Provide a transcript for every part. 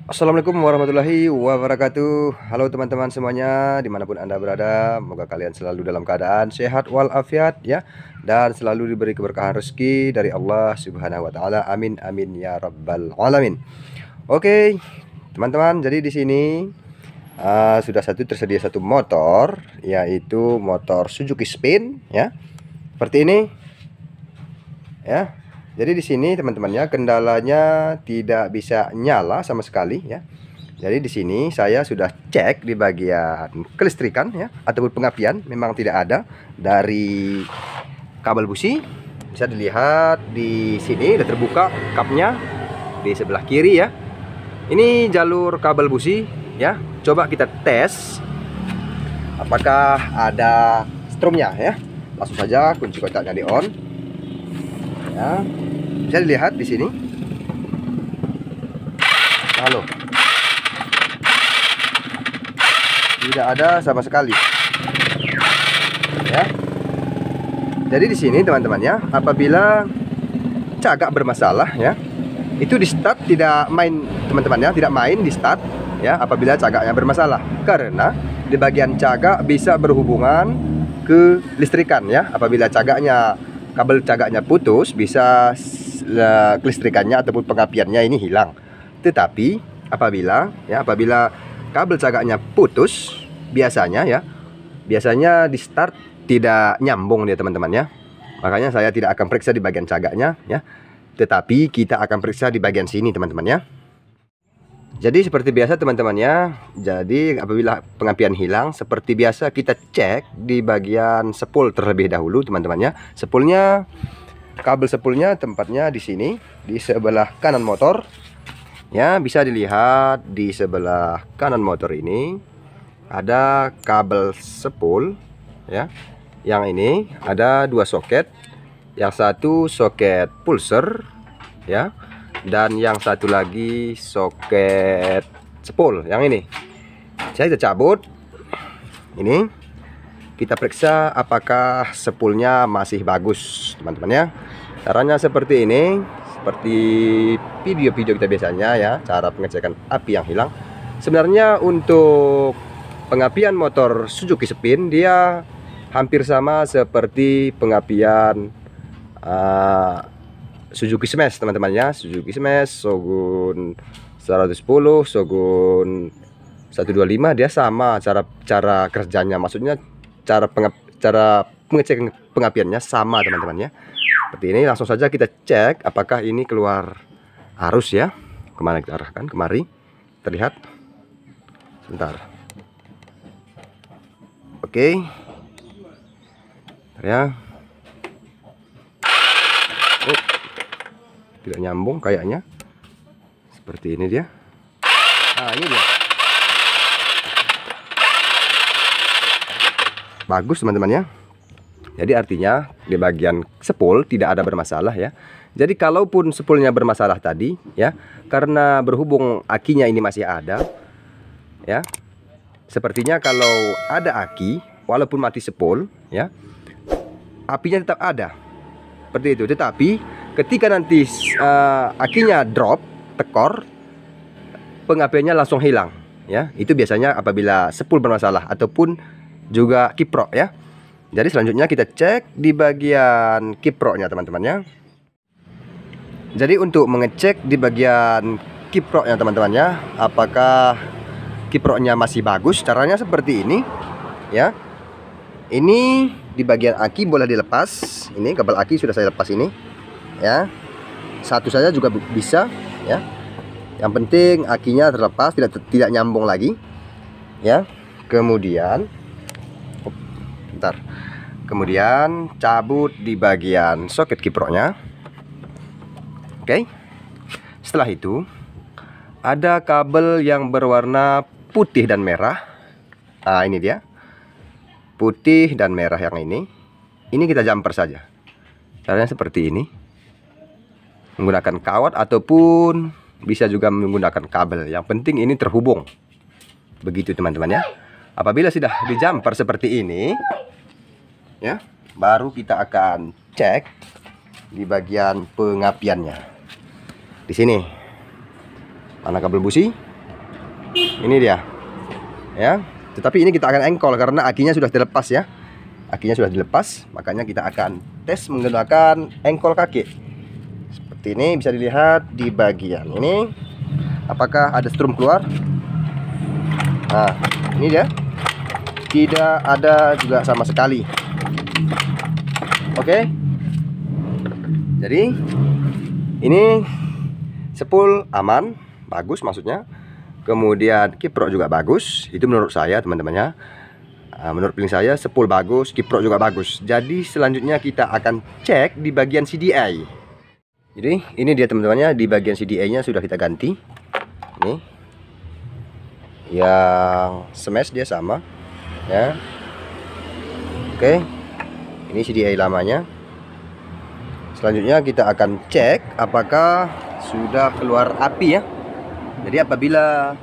Assalamualaikum warahmatullahi wabarakatuh. Halo teman-teman semuanya, dimanapun Anda berada, semoga kalian selalu dalam keadaan sehat walafiat ya, dan selalu diberi keberkahan rezeki dari Allah Subhanahu wa taala. Amin amin ya rabbal alamin. Oke, teman-teman, jadi di sini sudah tersedia satu motor, yaitu motor Suzuki Spin ya. Seperti ini ya. Jadi di sini teman-temannya, kendalanya tidak bisa nyala sama sekali ya. Jadi di sini saya sudah cek di bagian kelistrikan ya, ataupun pengapian, memang tidak ada dari kabel busi. Bisa dilihat di sini sudah terbuka kapnya di sebelah kiri ya. Ini jalur kabel busi ya. Coba kita tes apakah ada strumnya ya. Langsung saja kunci kontaknya di on ya. Bisa dilihat di sini. Halo. Tidak ada sama sekali. Ya. Jadi di sini teman-temannya, apabila cagak bermasalah ya, itu di start tidak main teman-temannya, tidak main di start ya apabila cagaknya bermasalah. Karena di bagian cagak bisa berhubungan ke listrikan ya. Apabila kabel cagaknya putus, bisa kelistrikannya ataupun pengapiannya ini hilang. Tetapi apabila kabel cagaknya putus, biasanya di start tidak nyambung dia teman-teman ya. Makanya saya tidak akan periksa di bagian cagaknya ya, tetapi kita akan periksa di bagian sini teman-teman ya. Jadi seperti biasa teman-teman ya. Jadi apabila pengapian hilang, seperti biasa kita cek di bagian sepul terlebih dahulu teman-teman ya. Kabel sepulnya tempatnya di sini, di sebelah kanan motor. Ya, bisa dilihat di sebelah kanan motor ini ada kabel sepul ya. Yang ini ada dua soket. Yang satu soket pulser ya, dan yang satu lagi soket sepul. Yang ini saya sudah cabut. Ini kita periksa apakah sepulnya masih bagus teman-teman ya. Caranya seperti ini, seperti video-video kita biasanya ya, cara pengecekan api yang hilang. Sebenarnya untuk pengapian motor Suzuki Spin dia hampir sama seperti pengapian Suzuki Smash teman-teman ya. Suzuki Smash, Shogun 110, Shogun 125 dia sama cara kerjanya, maksudnya cara pengecekan pengapiannya sama teman-teman ya. Seperti ini, langsung saja kita cek apakah ini keluar arus ya. Kemana kita arahkan? Kemari. Terlihat. Sebentar. Oke. Ya. Oh, tidak nyambung kayaknya. Seperti ini dia. Nah, ini dia. Bagus teman-teman ya. Jadi artinya di bagian sepul tidak ada bermasalah ya. Jadi kalaupun sepulnya bermasalah tadi ya, karena berhubung akinya ini masih ada ya. Sepertinya kalau ada aki, walaupun mati sepul ya, apinya tetap ada. Seperti itu. Tetapi ketika nanti akinya drop, tekor, pengapiannya langsung hilang ya. Itu biasanya apabila sepul bermasalah ataupun juga kiprok ya. Jadi selanjutnya kita cek di bagian kiproknya teman-teman ya. Jadi untuk mengecek di bagian kiproknya teman-teman ya, apakah kiproknya masih bagus, caranya seperti ini ya. Ini di bagian aki boleh dilepas. Ini kabel aki sudah saya lepas ini ya. Satu saja juga bisa ya. Yang penting akinya terlepas, tidak nyambung lagi ya. Kemudian cabut di bagian soket kiproknya. Oke. Setelah itu ada kabel yang berwarna putih dan merah. Nah, ini dia. Putih dan merah yang ini. Ini kita jumper saja. Caranya seperti ini. Menggunakan kawat ataupun bisa juga menggunakan kabel. Yang penting ini terhubung. Begitu teman-teman ya. Apabila sudah di jumper seperti ini ya, baru kita akan cek di bagian pengapiannya. Di sini mana kabel busi? Ini dia. Ya. Tetapi ini kita akan engkol karena akinya sudah dilepas ya. Akinya sudah dilepas, makanya kita akan tes menggunakan engkol kaki. Seperti ini bisa dilihat di bagian ini. Apakah ada strum keluar? Nah, ini dia. Tidak ada juga sama sekali. Oke. Jadi ini spool aman, bagus maksudnya. Kemudian kiprok juga bagus. Itu menurut saya teman-temannya. Menurut feeling saya spool bagus, kiprok juga bagus. Jadi selanjutnya kita akan cek di bagian CDI. Jadi ini dia teman-temannya, di bagian CDI-nya sudah kita ganti. Ini yang smash dia sama ya. Oke, ini CDI lamanya. Selanjutnya kita akan cek apakah sudah keluar api ya. Jadi apabila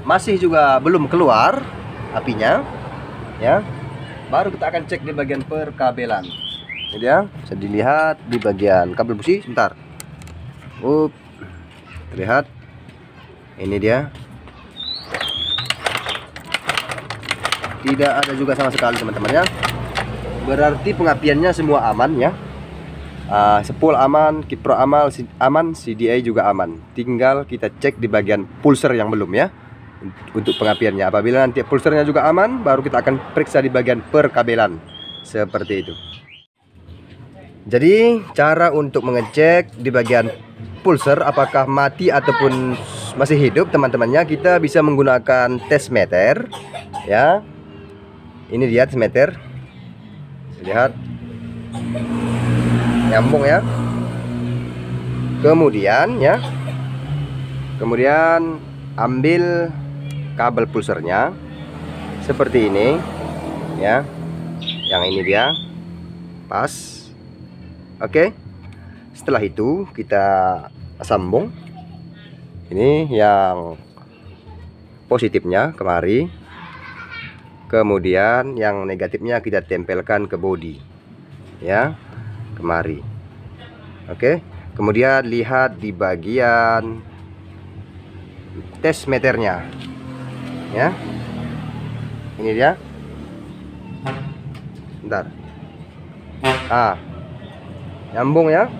masih juga belum keluar apinya ya, baru kita akan cek di bagian perkabelan. Ini dia, bisa dilihat di bagian kabel busi. Sebentar. Terlihat. Ini dia. Tidak ada juga sama sekali teman-teman ya. Berarti pengapiannya semua aman ya. Spool aman, kiprok aman, CDI juga aman. Tinggal kita cek di bagian pulser yang belum ya, untuk pengapiannya. Apabila nanti pulsernya juga aman, baru kita akan periksa di bagian perkabelan. Seperti itu. Jadi cara untuk mengecek di bagian pulser apakah mati ataupun masih hidup teman-temannya, kita bisa menggunakan tes meter ya. Ini dia tes meter. Lihat, nyambung ya. Kemudian ambil kabel pulsernya seperti ini ya. Yang ini dia pas. Oke. Setelah itu kita sambung. Ini yang positifnya kemari. Kemudian yang negatifnya kita tempelkan ke bodi ya, kemari. Oke. Kemudian lihat di bagian tes meternya ya. Ini dia. Bentar. Nyambung ya.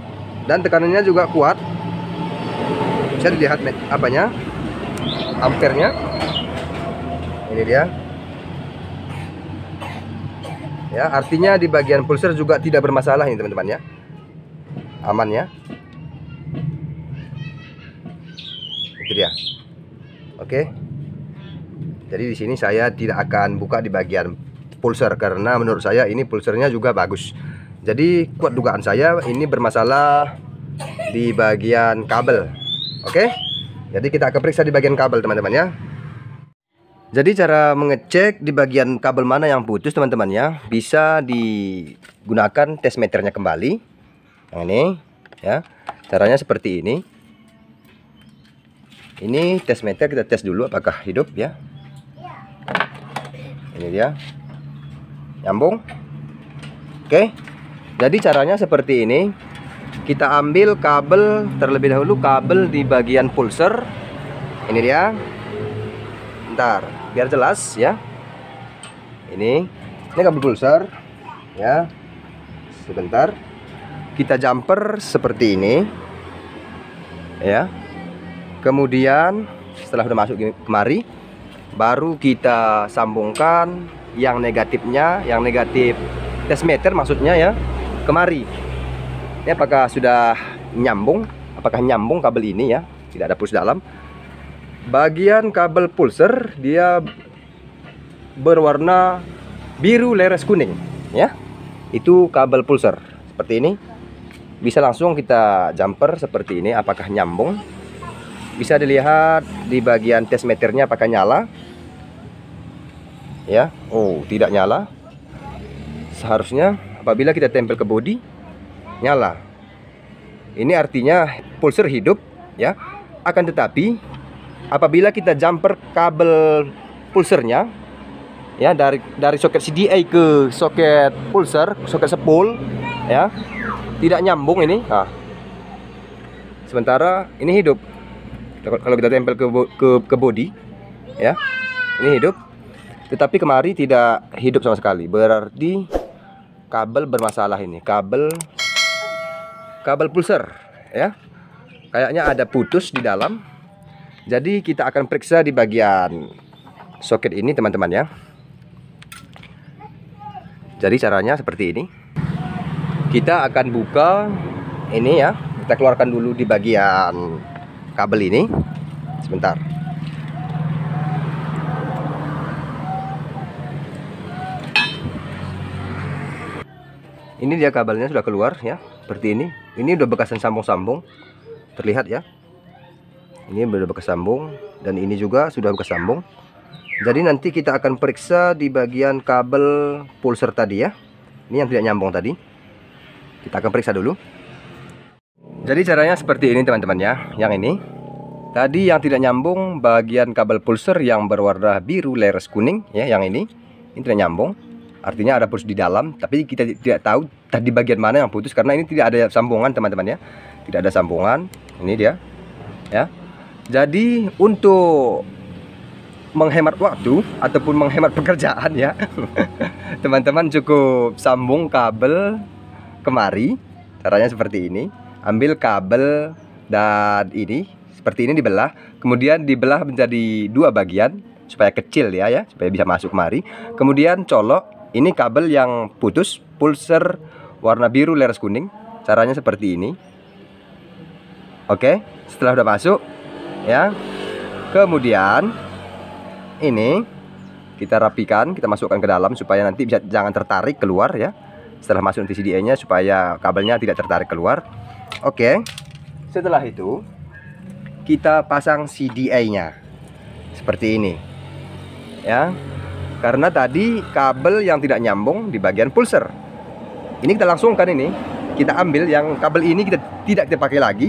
Dan tekanannya juga kuat. Bisa dilihat apanya, ampernya. Ini dia ya, artinya di bagian pulser juga tidak bermasalah ini teman-teman ya, aman ya. Itu dia. Oke. Jadi di sini saya tidak akan buka di bagian pulser karena menurut saya ini pulsernya juga bagus. Jadi kuat dugaan saya ini bermasalah di bagian kabel. Oke. Jadi kita akan periksa di bagian kabel teman-teman ya. Jadi cara mengecek di bagian kabel mana yang putus teman-teman ya, bisa digunakan tes meternya kembali. Yang ini ya. Caranya seperti ini. Ini tes meter, kita tes dulu apakah hidup ya. Ini dia. Nyambung. Oke. Jadi caranya seperti ini. Kita ambil kabel terlebih dahulu, kabel di bagian pulser. Ini dia. Bentar, biar jelas ya. Ini kabel pulser ya. Sebentar. Kita jumper seperti ini ya. Kemudian setelah sudah masuk kemari, baru kita sambungkan yang negatifnya, yang negatif tes meter maksudnya ya, kemari. Ini apakah sudah nyambung? Apakah nyambung kabel ini ya? Tidak ada push dalam. Bagian kabel pulser dia berwarna biru leres kuning ya. Itu kabel pulser seperti ini. Bisa langsung kita jumper seperti ini, apakah nyambung. Bisa dilihat di bagian tes meternya apakah nyala ya. Oh, tidak nyala. Seharusnya apabila kita tempel ke bodi nyala. Ini artinya pulser hidup ya. Akan tetapi apabila kita jumper kabel pulsernya ya, dari soket CDI ke soket pulser, soket spool ya, tidak nyambung ini. Sementara ini hidup. Kalau kita tempel ke bodi ya. Ini hidup. Tetapi kemari tidak hidup sama sekali. Berarti kabel bermasalah ini. Kabel pulser, ya. Kayaknya ada putus di dalam. Jadi kita akan periksa di bagian soket ini, teman-teman ya. Jadi caranya seperti ini. Kita akan buka ini ya. Kita keluarkan dulu di bagian kabel ini. Sebentar. Ini dia kabelnya sudah keluar ya, seperti ini. Ini udah bekasan sambung-sambung, terlihat ya. Ini udah bekas sambung dan ini juga sudah bekas sambung. Jadi nanti kita akan periksa di bagian kabel pulser tadi ya. Ini yang tidak nyambung tadi. Kita akan periksa dulu. Jadi caranya seperti ini teman-teman ya. Yang ini tadi yang tidak nyambung bagian kabel pulser yang berwarna biru leres kuning ya. Yang ini tidak nyambung. Artinya ada putus di dalam, tapi kita tidak tahu tadi bagian mana yang putus karena ini tidak ada sambungan teman-teman ya. Tidak ada sambungan. Ini dia ya. Jadi untuk menghemat waktu ataupun menghemat pekerjaan ya, teman-teman cukup sambung kabel kemari. Caranya seperti ini. Ambil kabel dan ini seperti ini dibelah, kemudian dibelah menjadi dua bagian supaya kecil ya, supaya bisa masuk kemari. Kemudian colok ini kabel yang putus, pulser warna biru leres kuning. Caranya seperti ini. Oke, setelah udah masuk ya, kemudian ini kita rapikan, kita masukkan ke dalam supaya nanti bisa jangan tertarik keluar ya. Setelah masuk nanti CDA-nya supaya kabelnya tidak tertarik keluar. Oke. Setelah itu kita pasang CDA-nya seperti ini ya. Karena tadi kabel yang tidak nyambung di bagian pulser. Ini kita langsungkan ini. Kita ambil yang kabel ini kita tidak dipakai lagi.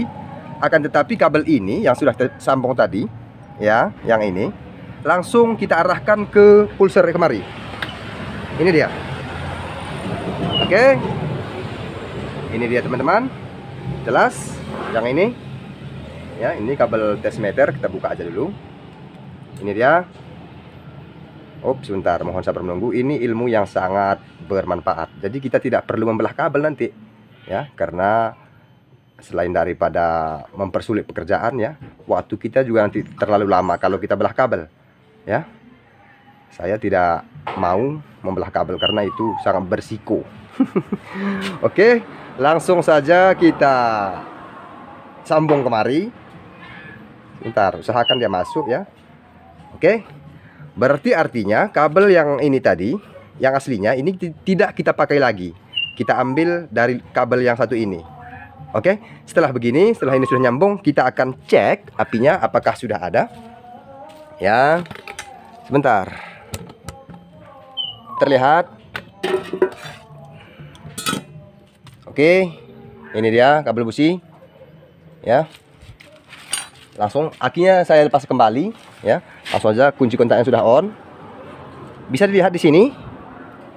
Akan tetapi kabel ini yang sudah tersambung tadi ya, yang ini langsung kita arahkan ke pulser kemari. Ini dia. Oke. Ini dia teman-teman. Jelas? Yang ini. Ya, ini kabel test meter, kita buka aja dulu. Ini dia. Sebentar, mohon sabar menunggu. Ini ilmu yang sangat bermanfaat. Jadi kita tidak perlu membelah kabel nanti ya, karena selain daripada mempersulit pekerjaan ya, waktu kita juga nanti terlalu lama kalau kita belah kabel ya. Saya tidak mau membelah kabel karena itu sangat berisiko. Oke, langsung saja kita sambung kemari. Sebentar, usahakan dia masuk ya. Oke. Berarti artinya kabel yang ini tadi, yang aslinya ini tidak kita pakai lagi. Kita ambil dari kabel yang satu ini. Oke, setelah begini, setelah ini sudah nyambung, kita akan cek apinya apakah sudah ada. Ya, sebentar. Terlihat. Oke, ini dia kabel busi. Ya. Langsung akinya saya lepas kembali ya. Langsung aja kunci kontaknya sudah on. Bisa dilihat di sini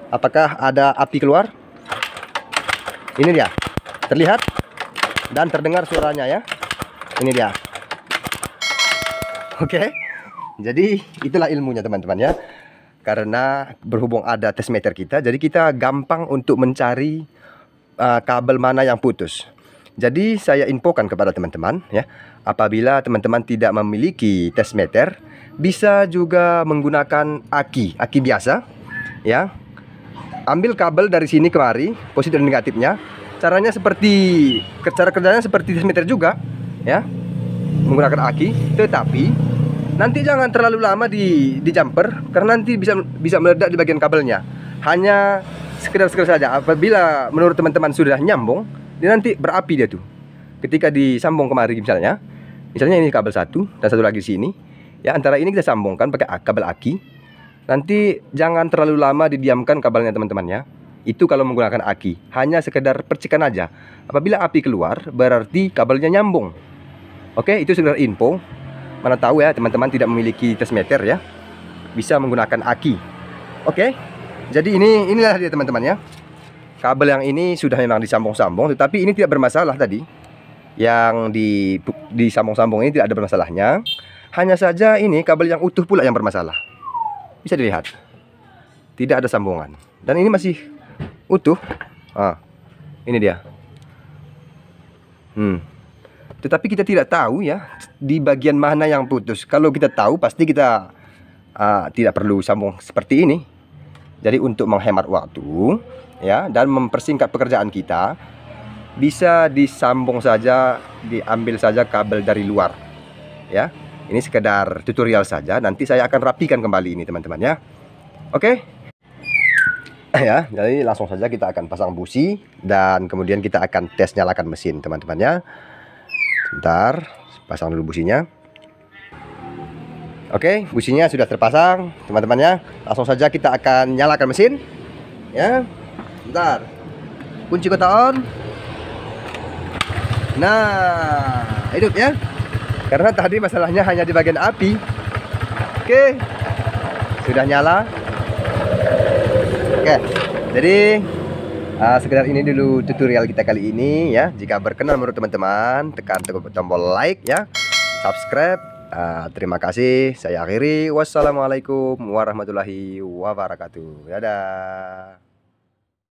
apakah ada api keluar. Ini dia. Terlihat dan terdengar suaranya ya. Ini dia. Oke. Jadi itulah ilmunya teman-teman ya. Karena berhubung ada test meter kita, jadi kita gampang untuk mencari kabel mana yang putus. Jadi saya infokan kepada teman-teman ya, apabila teman-teman tidak memiliki test meter, bisa juga menggunakan aki biasa ya. Ambil kabel dari sini kemari, positif dan negatifnya. Caranya cara kerjanya seperti test meter juga ya, menggunakan aki. Tetapi nanti jangan terlalu lama di jumper, karena nanti bisa meledak di bagian kabelnya. Hanya sekedar saja. Apabila menurut teman-teman sudah nyambung, dia nanti berapi dia tuh. Ketika disambung kemari misalnya ini kabel satu dan satu lagi di sini. Ya, antara ini kita sambungkan pakai kabel aki. Nanti jangan terlalu lama didiamkan kabelnya teman-teman ya. Itu kalau menggunakan aki, hanya sekedar percikan aja. Apabila api keluar, berarti kabelnya nyambung. Oke, itu sekedar info. Mana tahu ya teman-teman tidak memiliki test meter ya, bisa menggunakan aki. Oke. Jadi inilah dia teman-teman ya. Kabel yang ini sudah memang disambung-sambung, tetapi ini tidak bermasalah tadi. Yang disambung-sambung ini tidak ada bermasalahnya. Hanya saja ini kabel yang utuh pula yang bermasalah. Bisa dilihat, tidak ada sambungan. Dan ini masih utuh. Ini dia. Tetapi kita tidak tahu ya di bagian mana yang putus. Kalau kita tahu pasti kita tidak perlu sambung seperti ini. Jadi untuk menghemat waktu ya dan mempersingkat pekerjaan kita, bisa disambung saja, diambil saja kabel dari luar ya. Ini sekedar tutorial saja, nanti saya akan rapikan kembali ini teman-teman ya. Oke ya, jadi langsung saja kita akan pasang busi dan kemudian kita akan tes nyalakan mesin teman-teman ya. Sebentar, pasang dulu businya. Oke, businya sudah terpasang teman-teman ya. Langsung saja kita akan nyalakan mesin ya. Bentar, kunci kota on. Nah, hidup ya. Karena tadi masalahnya hanya di bagian api. Oke, sudah nyala. Oke, jadi sekedar ini dulu tutorial kita kali ini ya. Jika berkenan menurut teman-teman, tekan tombol like ya, subscribe. Terima kasih. Saya akhiri. Wassalamualaikum warahmatullahi wabarakatuh. Dadah.